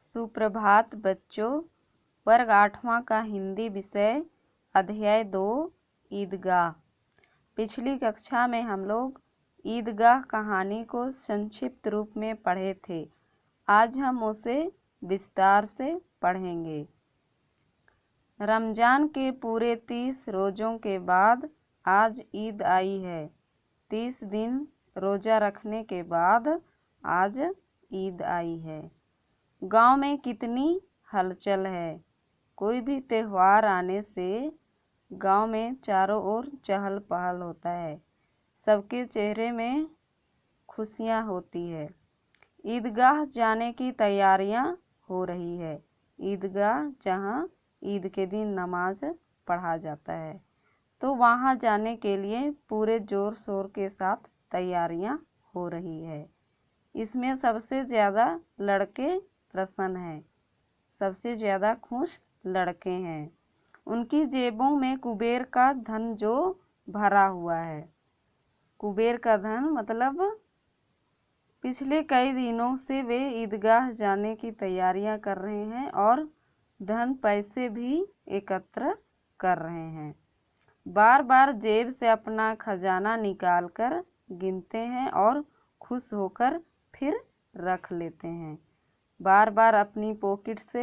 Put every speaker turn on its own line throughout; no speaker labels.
सुप्रभात बच्चों। वर्ग 8वां का हिंदी विषय अध्याय 2 ईदगाह। पिछली कक्षा में हम लोग ईदगाह कहानी को संक्षिप्त रूप में पढ़े थे। आज हम उसे विस्तार से पढ़ेंगे। रमज़ान के पूरे 30 रोज़ों के बाद आज ईद आई है। 30 दिन रोज़ा रखने के बाद आज ईद आई है। गांव में कितनी हलचल है। कोई भी त्यौहार आने से गांव में चारों ओर चहल पहल होता है। सबके चेहरे में खुशियां होती है। ईदगाह जाने की तैयारियां हो रही है। ईदगाह जहां ईद के दिन नमाज पढ़ा जाता है, तो वहां जाने के लिए पूरे जोर शोर के साथ तैयारियां हो रही है। इसमें सबसे ज़्यादा लड़के प्रसन्न हैं। सबसे ज़्यादा खुश लड़के हैं। उनकी जेबों में कुबेर का धन जो भरा हुआ है। कुबेर का धन मतलब पिछले कई दिनों से वे ईदगाह जाने की तैयारियां कर रहे हैं और धन पैसे भी एकत्र कर रहे हैं। बार बार जेब से अपना खजाना निकालकर गिनते हैं और खुश होकर फिर रख लेते हैं। बार बार अपनी पॉकेट से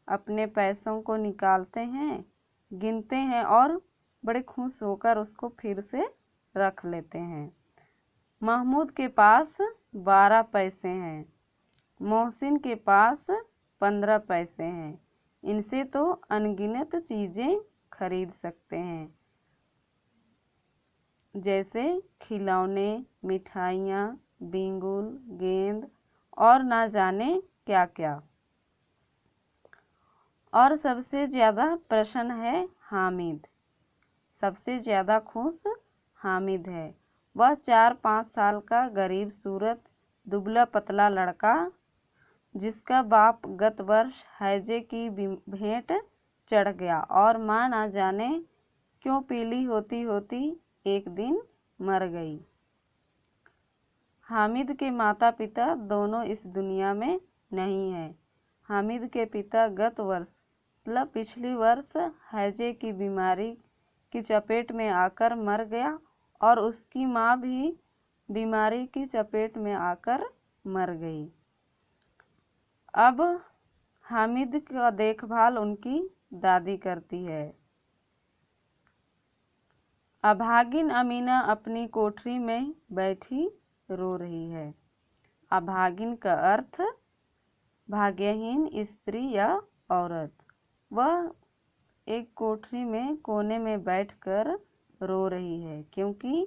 अपने पैसों को निकालते हैं, गिनते हैं और बड़े खुश होकर उसको फिर से रख लेते हैं। महमूद के पास 12 पैसे हैं। मोहसिन के पास 15 पैसे हैं। इनसे तो अनगिनत चीज़ें खरीद सकते हैं, जैसे खिलौने, मिठाइयाँ, बिंगुल, गेंद और ना जाने क्या क्या। और सबसे ज़्यादा प्रसन्न है हामिद। सबसे ज़्यादा खुश हामिद है। वह 4-5 साल का गरीब सूरत दुबला पतला लड़का, जिसका बाप गत वर्ष हैजे की भेंट चढ़ गया और माँ ना जाने क्यों पीली होती होती एक दिन मर गई। हामिद के माता पिता दोनों इस दुनिया में नहीं हैं। हामिद के पिता गत वर्ष मतलब पिछली वर्ष हैजे की बीमारी की चपेट में आकर मर गया और उसकी माँ भी बीमारी की चपेट में आकर मर गई। अब हामिद का देखभाल उनकी दादी करती है। अभागिन अमीना अपनी कोठरी में बैठी रो रही है। अभागिन का अर्थ भाग्यहीन स्त्री या औरत। वह एक कोठरी में कोने में बैठकर रो रही है, क्योंकि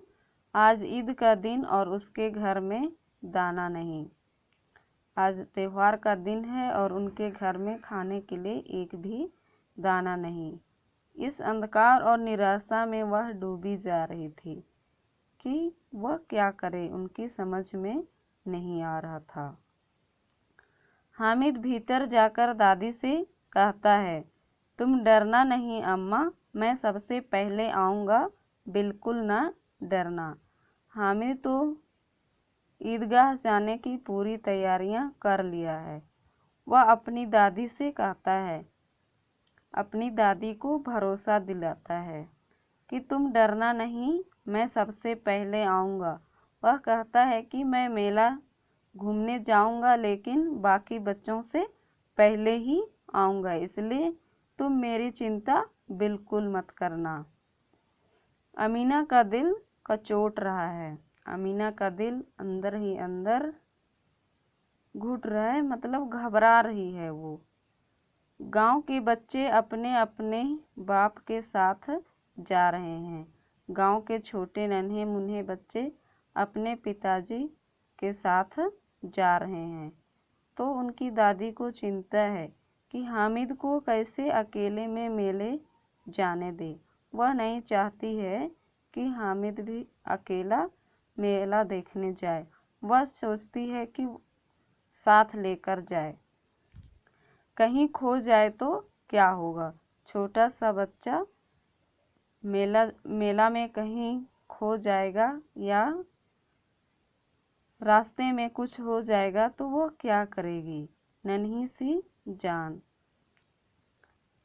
आज ईद का दिन और उसके घर में दाना नहीं। आज त्योहार का दिन है और उनके घर में खाने के लिए एक भी दाना नहीं। इस अंधकार और निराशा में वह डूबी जा रही थी कि वह क्या करे, उनकी समझ में नहीं आ रहा था। हामिद भीतर जाकर दादी से कहता है, तुम डरना नहीं अम्मा, मैं सबसे पहले आऊँगा, बिल्कुल ना डरना। हामिद तो ईदगाह जाने की पूरी तैयारियां कर लिया है। वह अपनी दादी से कहता है, अपनी दादी को भरोसा दिलाता है कि तुम डरना नहीं, मैं सबसे पहले आऊँगा। वह कहता है कि मैं मेला घूमने जाऊँगा, लेकिन बाकी बच्चों से पहले ही आऊँगा, इसलिए तुम मेरी चिंता बिल्कुल मत करना। अमीना का दिल कचोट रहा है। अमीना का दिल अंदर ही अंदर घुट रहा है, मतलब घबरा रही है वो। गांव के बच्चे अपने अपने बाप के साथ जा रहे हैं। गांव के छोटे नन्हे मुन्ने बच्चे अपने पिताजी के साथ जा रहे हैं। तो उनकी दादी को चिंता है कि हामिद को कैसे अकेले में मेले जाने दे। वह नहीं चाहती है कि हामिद भी अकेला मेला देखने जाए। वह सोचती है कि साथ लेकर जाए। कहीं खो जाए तो क्या होगा। छोटा सा बच्चा मेला में कहीं खो जाएगा या रास्ते में कुछ हो जाएगा तो वो क्या करेगी। नन्ही सी जान।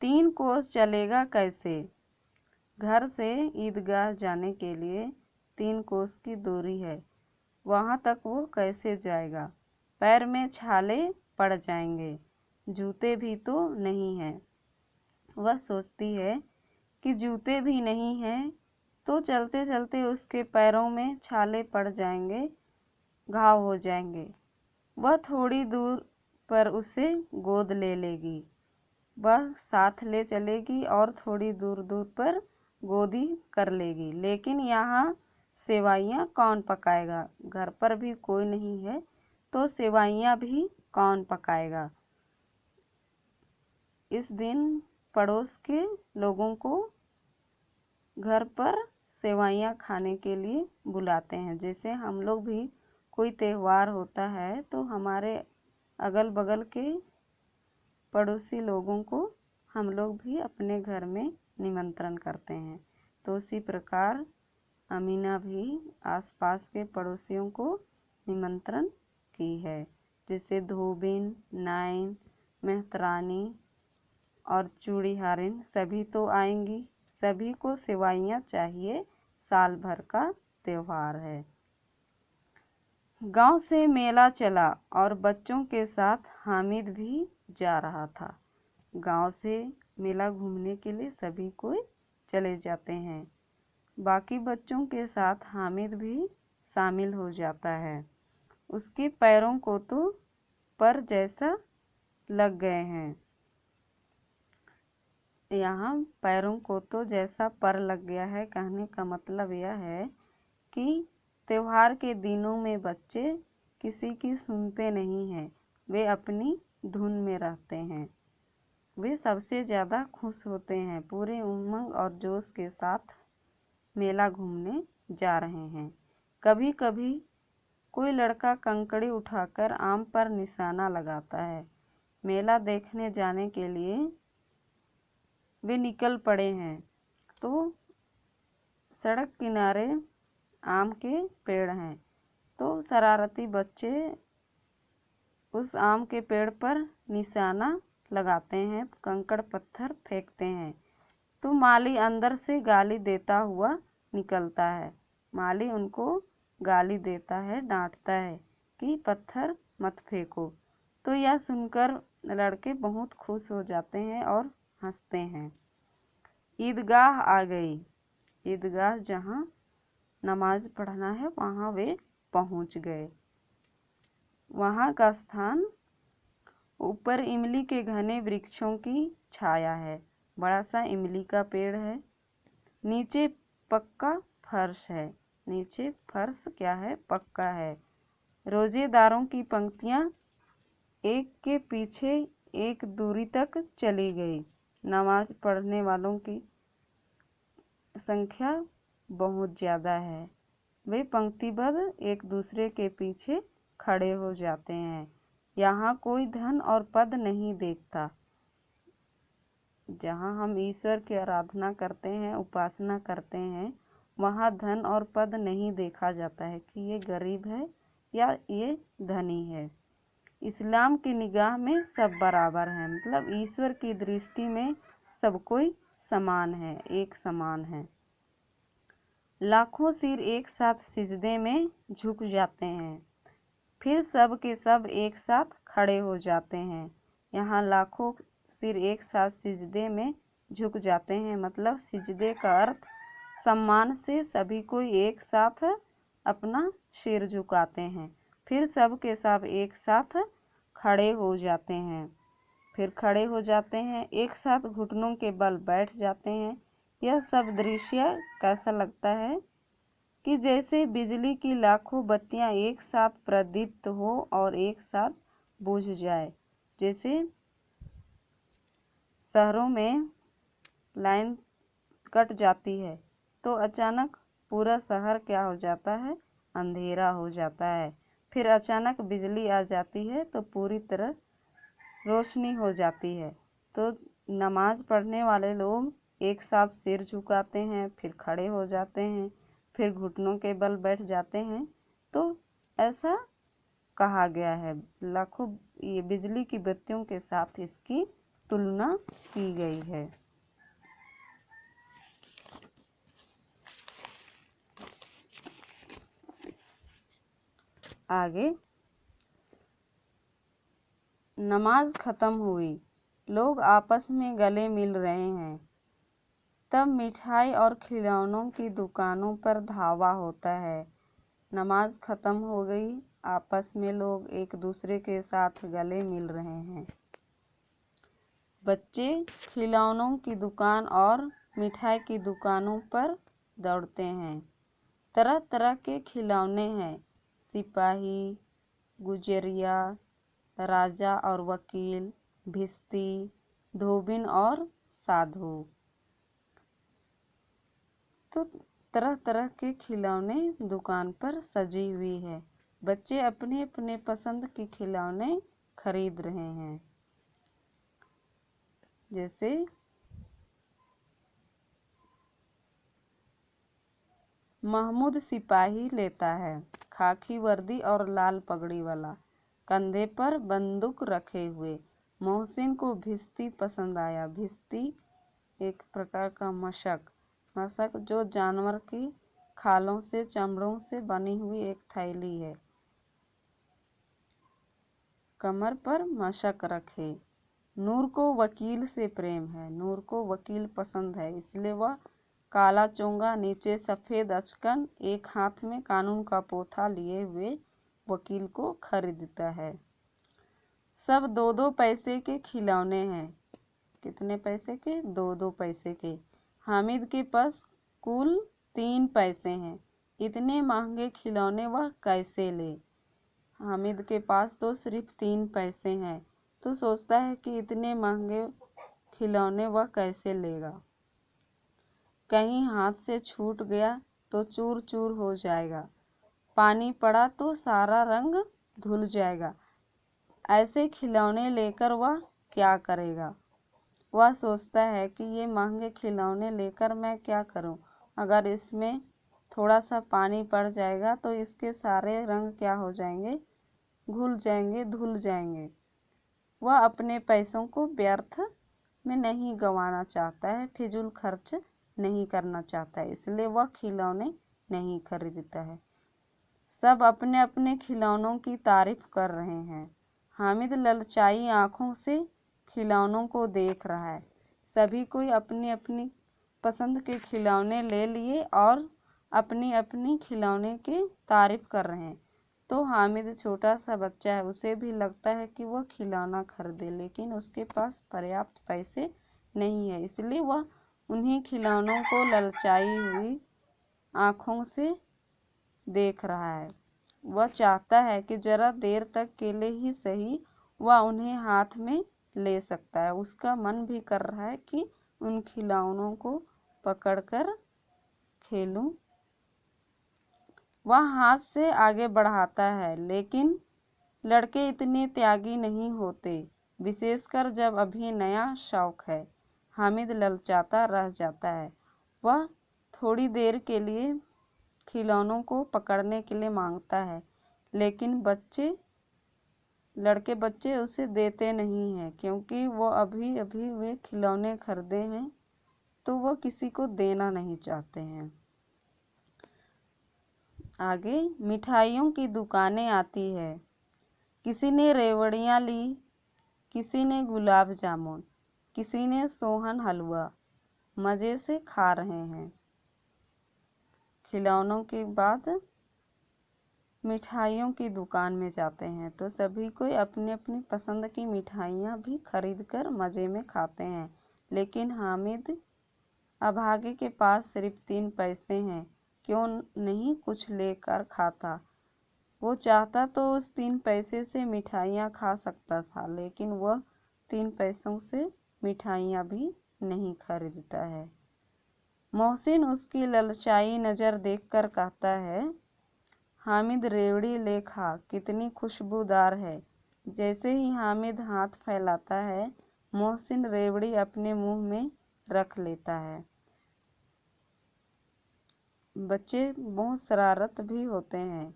3 कोस चलेगा कैसे? घर से ईदगाह जाने के लिए 3 कोस की दूरी है, वहाँ तक वो कैसे जाएगा? पैर में छाले पड़ जाएंगे, जूते भी तो नहीं हैं। वह सोचती है कि जूते भी नहीं हैं तो चलते चलते उसके पैरों में छाले पड़ जाएंगे, घाव हो जाएंगे। वह थोड़ी दूर पर उसे गोद ले लेगी, वह साथ ले चलेगी और थोड़ी दूर दूर पर गोदी कर लेगी। लेकिन यहाँ सेवइयाँ कौन पकाएगा? घर पर भी कोई नहीं है तो सेवइयाँ भी कौन पकाएगा? इस दिन पड़ोस के लोगों को घर पर सेवइयाँ खाने के लिए बुलाते हैं। जैसे हम लोग भी कोई त्यौहार होता है तो हमारे अगल बगल के पड़ोसी लोगों को हम लोग भी अपने घर में निमंत्रण करते हैं। तो उसी प्रकार अमीना भी आसपास के पड़ोसियों को निमंत्रण की है। जैसे धोबिन, नाइन, मेहतरानी और चूड़ीहारिन सभी तो आएंगी। सभी को सेवइयाँ चाहिए, साल भर का त्यौहार है। गांव से मेला चला और बच्चों के साथ हामिद भी जा रहा था। गांव से मेला घूमने के लिए सभी कोई चले जाते हैं। बाकी बच्चों के साथ हामिद भी शामिल हो जाता है। उसके पैरों को तो पर जैसा लग गए हैं। यहाँ पैरों को तो जैसा पर लग गया है, कहने का मतलब यह है कि त्योहार के दिनों में बच्चे किसी की सुनते नहीं हैं, वे अपनी धुन में रहते हैं। वे सबसे ज़्यादा खुश होते हैं, पूरे उमंग और जोश के साथ मेला घूमने जा रहे हैं। कभी कभी कोई लड़का कंकड़ी उठाकर आम पर निशाना लगाता है। मेला देखने जाने के लिए वे निकल पड़े हैं तो सड़क किनारे आम के पेड़ हैं, तो शरारती बच्चे उस आम के पेड़ पर निशाना लगाते हैं, कंकड़ पत्थर फेंकते हैं। तो माली अंदर से गाली देता हुआ निकलता है। माली उनको गाली देता है, डांटता है कि पत्थर मत फेंको। तो यह सुनकर लड़के बहुत खुश हो जाते हैं और हंसते हैं। ईदगाह आ गई। ईदगाह जहाँ नमाज पढ़ना है वहाँ वे पहुँच गए। वहाँ का स्थान ऊपर इमली के घने वृक्षों की छाया है। बड़ा सा इमली का पेड़ है। नीचे पक्का फर्श है। नीचे फर्श क्या है? पक्का है। रोजेदारों की पंक्तियाँ एक के पीछे एक दूरी तक चली गई। नमाज पढ़ने वालों की संख्या बहुत ज़्यादा है। वे पंक्तिबद्ध एक दूसरे के पीछे खड़े हो जाते हैं। यहाँ कोई धन और पद नहीं देखता। जहाँ हम ईश्वर की आराधना करते हैं, उपासना करते हैं, वहाँ धन और पद नहीं देखा जाता है कि ये गरीब है या ये धनी है। इस्लाम की निगाह में सब बराबर हैं, मतलब ईश्वर की दृष्टि में सब कोई समान है, एक समान है। लाखों सिर एक साथ सिजदे में झुक जाते हैं, फिर सब के सब एक साथ खड़े हो जाते हैं। यहाँ लाखों सिर एक साथ सिजदे में झुक जाते हैं, मतलब सिजदे का अर्थ सम्मान से सभी कोई एक साथ अपना सिर झुकाते हैं। फिर सब के सब एक साथ खड़े हो जाते हैं, फिर खड़े हो जाते हैं, एक साथ घुटनों के बल बैठ जाते हैं। यह सब दृश्य कैसा लगता है कि जैसे बिजली की लाखों बत्तियां एक साथ प्रदीप्त हो और एक साथ बुझ जाए। जैसे शहरों में लाइन कट जाती है तो अचानक पूरा शहर क्या हो जाता है? अंधेरा हो जाता है। फिर अचानक बिजली आ जाती है तो पूरी तरह रोशनी हो जाती है। तो नमाज पढ़ने वाले लोग एक साथ सिर झुकाते हैं, फिर खड़े हो जाते हैं, फिर घुटनों के बल बैठ जाते हैं। तो ऐसा कहा गया है। लाखों ये बिजली की बत्तियों के साथ इसकी तुलना की गई है। आगे, नमाज खत्म हुई, लोग आपस में गले मिल रहे हैं, तब मिठाई और खिलौनों की दुकानों पर धावा होता है। नमाज खत्म हो गई, आपस में लोग एक दूसरे के साथ गले मिल रहे हैं। बच्चे खिलौनों की दुकान और मिठाई की दुकानों पर दौड़ते हैं। तरह तरह के खिलौने हैं, सिपाही, गुजरिया, राजा और वकील, भिश्ती, धोबिन और साधु। तो तरह तरह के खिलौने दुकान पर सजी हुई है। बच्चे अपने अपने पसंद के खिलौने खरीद रहे हैं। जैसे महमूद सिपाही लेता है, खाकी वर्दी और लाल पगड़ी वाला, कंधे पर बंदूक रखे हुए। मोहसिन को भिश्ती पसंद आया। भिश्ती एक प्रकार का मशक जो जानवर की खालों से चमड़ों से बनी हुई एक थैली है, कमर पर मशक रखे। नूर को वकील से प्रेम है। नूर को वकील पसंद है, इसलिए वह काला चोंगा, नीचे सफ़ेद अचकन, एक हाथ में कानून का पोथा लिए हुए वकील को खरीदता है। सब 2-2 पैसे के खिलौने हैं। कितने पैसे के? 2-2 पैसे के। हामिद के पास कुल 3 पैसे हैं। इतने महंगे खिलौने वह कैसे ले? हामिद के पास तो सिर्फ 3 पैसे हैं, तो सोचता है कि इतने महंगे खिलौने वह कैसे लेगा। कहीं हाथ से छूट गया तो चूर चूर हो जाएगा, पानी पड़ा तो सारा रंग धुल जाएगा। ऐसे खिलौने लेकर वह क्या करेगा? वह सोचता है कि ये महंगे खिलौने लेकर मैं क्या करूं? अगर इसमें थोड़ा सा पानी पड़ जाएगा तो इसके सारे रंग क्या हो जाएंगे? घुल जाएंगे, धुल जाएंगे। वह अपने पैसों को व्यर्थ में नहीं गंवाना चाहता है, फिजूल खर्च नहीं करना चाहता है, इसलिए वह खिलौने नहीं खरीदता है। सब अपने अपने खिलौनों की तारीफ कर रहे हैं। हामिद ललचाई आंखों से खिलौनों को देख रहा है। सभी कोई अपनी अपनी पसंद के खिलौने ले लिए और अपनी अपनी खिलौने की तारीफ कर रहे हैं। तो हामिद छोटा सा बच्चा है, उसे भी लगता है कि वह खिलौना खरीदे, लेकिन उसके पास पर्याप्त पैसे नहीं है, इसलिए वह उन्हीं खिलौनों को ललचाई हुई आँखों से देख रहा है। वह चाहता है कि जरा देर तक के लिए ही सही वह उन्हें हाथ में ले सकता है। उसका मन भी कर रहा है कि उन खिलौनों को पकड़कर खेलूं। वह हाथ से आगे बढ़ाता है, लेकिन लड़के इतने त्यागी नहीं होते, विशेषकर जब अभी नया शौक है। हामिद ललचाता रह जाता है। वह थोड़ी देर के लिए खिलौनों को पकड़ने के लिए मांगता है, लेकिन लड़के बच्चे उसे देते नहीं हैं, क्योंकि वो अभी अभी वे खिलौने खरीदे हैं, तो वो किसी को देना नहीं चाहते हैं। आगे मिठाइयों की दुकानें आती है। किसी ने रेवड़ियाँ ली, किसी ने गुलाब जामुन, किसी ने सोहन हलवा, मज़े से खा रहे हैं। खिलौनों के बाद मिठाइयों की दुकान में जाते हैं, तो सभी कोई अपनी अपनी पसंद की मिठाइयाँ भी खरीद कर मज़े में खाते हैं। लेकिन हामिद अभागे के पास सिर्फ 3 पैसे हैं, क्यों नहीं कुछ लेकर खाता? वो चाहता तो उस 3 पैसे से मिठाइयाँ खा सकता था, लेकिन वह 3 पैसों से मिठाइयाँ भी नहीं खरीदता है। मोहसिन उसकी ललचाई नज़र देखकर कहता है, हामिद रेवड़ी ले खा, कितनी खुशबूदार है। जैसे ही हामिद हाथ फैलाता है, मोहसिन रेवड़ी अपने मुंह में रख लेता है। बच्चे बहुत शरारत भी होते हैं।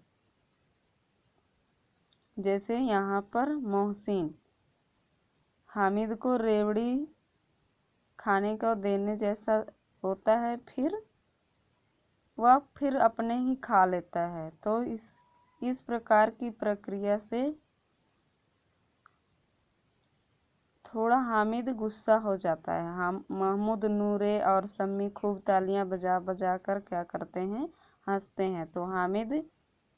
जैसे यहाँ पर मोहसिन हामिद को रेवड़ी खाने को देने जैसा होता है, फिर वह अपने ही खा लेता है। तो इस प्रकार की प्रक्रिया से थोड़ा हामिद गुस्सा हो जाता है। हम महमूद, नूरे और सम्मी खूब तालियां बजा बजा कर क्या करते हैं, हंसते हैं। तो हामिद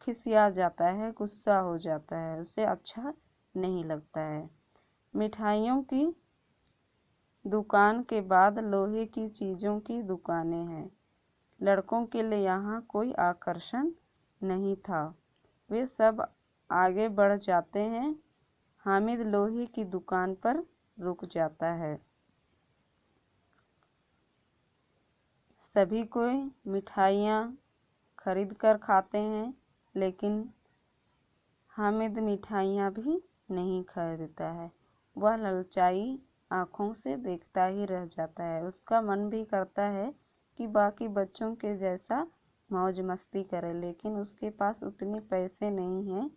खिसिया जाता है, गुस्सा हो जाता है, उसे अच्छा नहीं लगता है। मिठाइयों की दुकान के बाद लोहे की चीज़ों की दुकानें हैं। लड़कों के लिए यहाँ कोई आकर्षण नहीं था। वे सब आगे बढ़ जाते हैं। हामिद लोहे की दुकान पर रुक जाता है। सभी कोई मिठाइयाँ खरीद कर खाते हैं, लेकिन हामिद मिठाइयाँ भी नहीं खरीदता है। वह ललचाई आँखों से देखता ही रह जाता है। उसका मन भी करता है कि बाकी बच्चों के जैसा मौज मस्ती करे, लेकिन उसके पास उतने पैसे नहीं हैं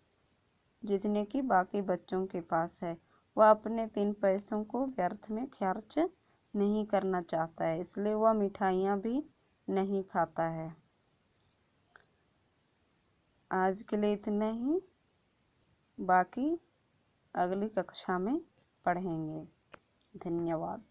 जितने कि बाकी बच्चों के पास है। वह अपने 3 पैसों को व्यर्थ में खर्च नहीं करना चाहता है, इसलिए वह मिठाइयाँ भी नहीं खाता है। आज के लिए इतना ही, बाकी अगली कक्षा में पढ़ेंगे। धन्यवाद।